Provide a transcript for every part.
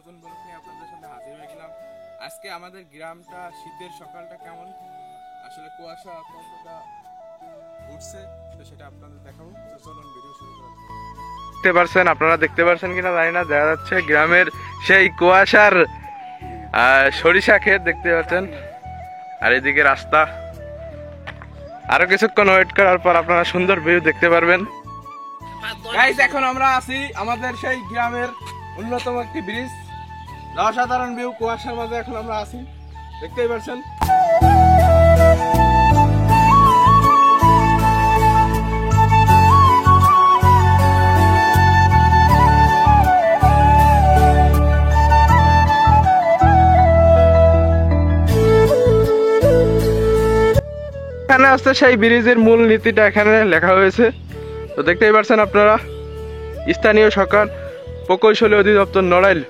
নতুন ব্লগ নিয়ে আপনাদের সামনে হাজির হয়ে গেলাম। আজকে আমাদের গ্রামটা শীতের সকালটা কেমন, আসলে কুয়াশা কতটা উঠছে তো সেটা আপনাদের দেখাবো। তো চলুন ভিডিও শুরু করা যাক। দেখতে পারছেন, আপনারা দেখতে পারছেন কিনা জানি না, দেখা যাচ্ছে গ্রামের সেই কুয়াশার সরিষা ক্ষেত দেখতে পাচ্ছেন, আর এদিকে রাস্তা। আরো কিছুক্ষণ ওয়েট করার পর আপনারা সুন্দর ভিউ দেখতে পারবেন। গাইস, এখন আমরা আছি আমাদের সেই গ্রামের অন্যতম একটি ব্রিজ, অসাধারণ ভিউ, কুয়াশার মাঝে এখন আমরা আছি, দেখতেই পাচ্ছেন। এখানে আসছে সেই ব্রিজের মূল নীতিটা এখানে লেখা হয়েছে, তো দেখতেই পাচ্ছেন আপনারা। স্থানীয় সরকার প্রকৌশলী অধিদপ্তর নড়াইল,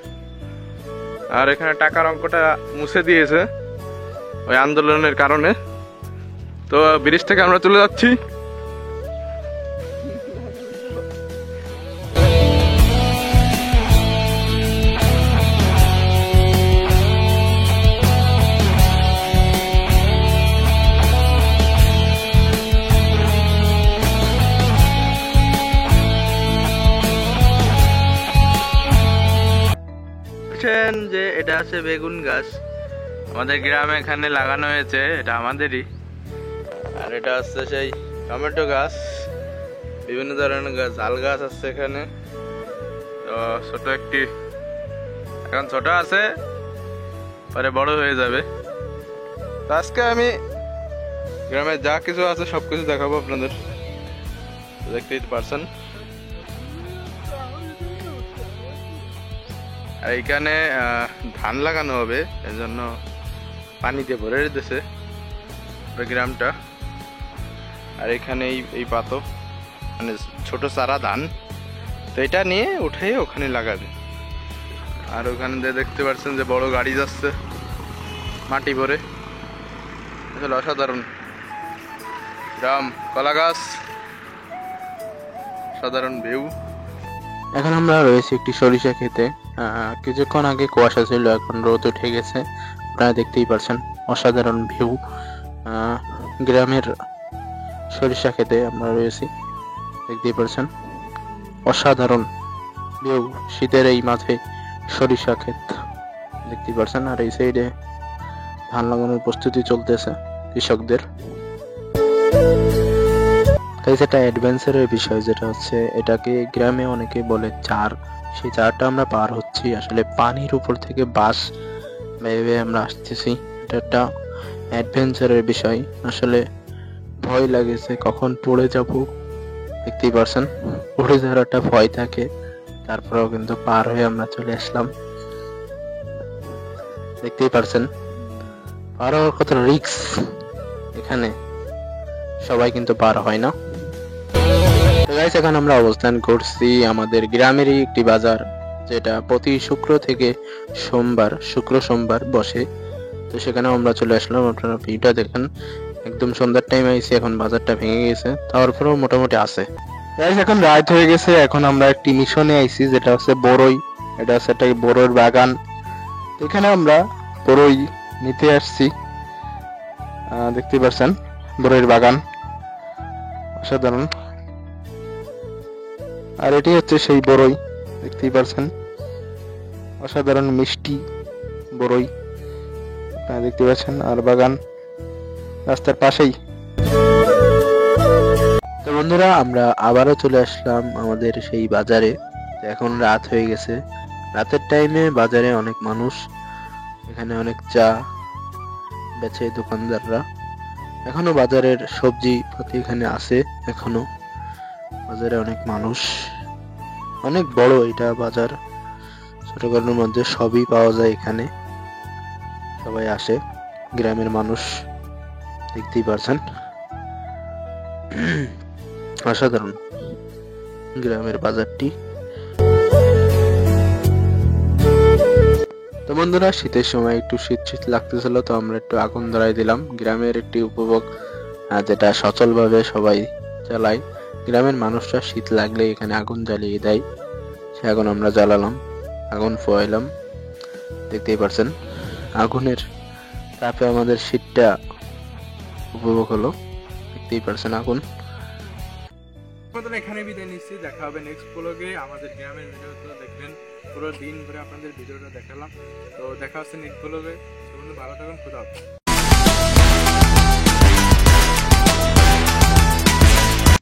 আর এখানে টাকার অঙ্কটা মুছে দিয়েছে ওই আন্দোলনের কারণে। তো ব্রিজ থেকে আমরা চলে যাচ্ছি। যে এটা আছে বেগুন গাছ, আমাদের গ্রামে এখানে লাগানো হয়েছে, এটা আমাদেরই। আর এটা হচ্ছে সেই টমেটো গাছ, বিভিন্ন ধরনের গাছ, ঝাল গাছ আছে এখানে। তো ছোট একটি, এখন ছোট আছে, পরে বড় হয়ে যাবে। তো আজকে আমি গ্রামে যা কিছু আছে সবকিছু দেখাবো আপনাদের, দেখতেই পারছেন। আর এইখানে ধান লাগানো হবে, এর জন্য পানিতে ভরে রেখেছে গ্রামটা। আর এখানে এই পাতো মানে ছোট চারা ধান, তো এটা নিয়ে উঠে ওখানে লাগাবে। আর ওখানে দেখতে পাচ্ছেন যে বড় গাড়ি যাচ্ছে মাটি ভরে, আসলে অসাধারণ গ্রাম, কলা গাছ, সাধারণ ভিউ। এখন আমরা রয়েছি একটি সরিষা ক্ষেতে। কিছুক্ষণ আগে কুয়াশা ছিল, এখন রোদ উঠে গেছে, আপনারা দেখতেই পারছেন। অসাধারণ ভিউ, গ্রামের সরিষা ক্ষেতে আমরা রয়েছি, দেখতেই পারছেন। অসাধারণ ভিউ, শীতের এই মাঝে সরিষা ক্ষেত দেখতেই পারছেন। আর এই সাইডে ধান লাগানোর প্রস্তুতি চলতেছে কৃষকদের। তাই সেটা অ্যাডভেঞ্চারের বিষয়, যেটা হচ্ছে এটাকে গ্রামে অনেকে বলে চার। সেই চারটা আমরা পার হচ্ছি, আসলে পানির উপর থেকে বাস ভেবে আমরা আসতেছি। এটা একটা অ্যাডভেঞ্চারের বিষয়, আসলে ভয় লাগেছে কখন পড়ে যাব, দেখতেই পারছেন। পড়ে যাওয়ার একটা ভয় থাকে, তারপরেও কিন্তু পার হয়ে আমরা চলে আসলাম, দেখতেই পারছেন। পার হওয়ার কত রিস্ক, এখানে সবাই কিন্তু পার হয় না। গাইস, এখন আমরা অবস্থান করছি আমাদের গ্রামেরই একটি বাজার, যেটা প্রতি শুক্র থেকে সোমবার, শুক্র সোমবার বসে। তো সেখানে আমরা চলে আসলাম, আপনারা ভিডিওটা দেখেন। একদম সন্ধ্যার টাইম আইছি, এখন বাজারটা ভেঙে গেছে, তারপরেও মোটামুটি আছে। গাইস, এখন রাত হয়ে গেছে, এখন আমরা একটি মিশনে আইছি, যেটা হচ্ছে বড়ই। এটা হচ্ছে একটা বড়ইর বাগান, এখানে আমরা বড়ই নিতে আসছি। দেখতে পাচ্ছেন বড়ইর বাগান, অসাধারণ। আর এটি হচ্ছে সেই বড়ই, দেখতেই পারছেন, অসাধারণ মিষ্টি বড়ই আপনারা দেখতে পাচ্ছেন। আর বাগান রাস্তার পাশেই। তো বন্ধুরা, আমরা আবারও চলে আসলাম আমাদের সেই বাজারে। এখন রাত হয়ে গেছে, রাতের টাইমে বাজারে অনেক মানুষ, এখানে অনেক চা বেচে দোকানদাররা। এখনো বাজারের সবজি পাতি এখানে আছে, এখনো বাজারে অনেক মানুষ, অনেক বড় এটা বাজার, ছোটখাটোর মধ্যে সবই পাওয়া যায় এখানে, সবাই আসে গ্রামের মানুষ, দেখতেই পারছেন। অসাধারণ গ্রামের বাজারটি। তো বন্ধুরা, শীতের সময় একটু শীত শীত লাগতেছিল, তো আমরা একটু আগুন ধরাই দিলাম। গ্রামের একটি উপভোগ, যেটা সচলভাবে সবাই চালায়। গ্রামের মানুষরা শীত লাগলে এখানে আগুন জ্বালিয়ে দেয়, সে আগুন আমরা জ্বালালাম, আগুন ফোয়াইলাম, দেখতেই পারছেন আগুনের তাপে আমাদের শীতটা উপভোগ হলো। দেখতেই পারছেন আগুন। আপনাদের এখানে বিদায় নিচ্ছি, দেখা হবে নেক্সট ব্লগে। আমাদের গ্রামের ভিডিওগুলো দেখবেন, পুরো দিন ধরে আপনাদের ভিডিওটা দেখালাম। তো দেখা হচ্ছে নেক্সট ব্লগে। ভালো থাকুন, খুদা হাফেজ।